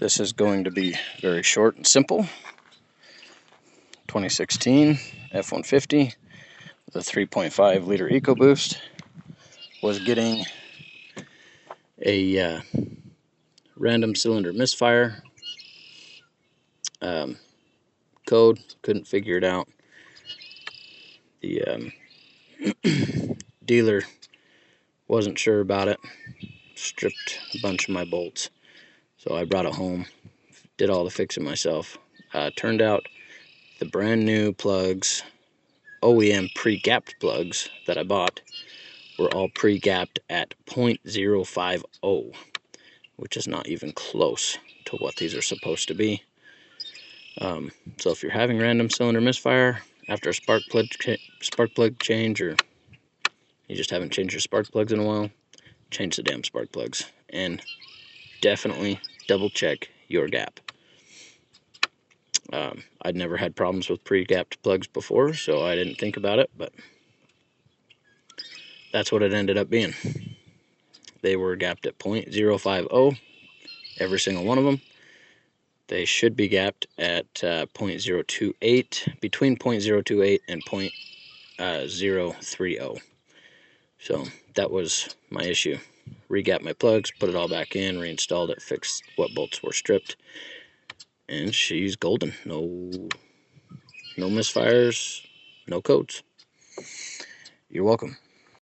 This is going to be very short and simple. 2016 F-150 with a 3.5 liter Ecoboost was getting a random cylinder misfire. Code, couldn't figure it out. The dealer wasn't sure about it, stripped a bunch of my bolts. So I brought it home, did all the fixing myself. Turned out the brand new plugs, OEM pre-gapped plugs that I bought, were all pre-gapped at 0.050, which is not even close to what these are supposed to be. So if you're having random cylinder misfire after a spark plug change, or you just haven't changed your spark plugs in a while, change the damn spark plugs, and definitely double check your gap. I'd never had problems with pre-gapped plugs before, so I didn't think about it, but that's what it ended up being. They were gapped at 0.050, every single one of them. They should be gapped at 0.028, between 0.028 and 0.030. So that was my issue. Regapped my plugs, put it all back in, reinstalled it, fixed what bolts were stripped, and she's golden. No misfires, no codes. You're welcome.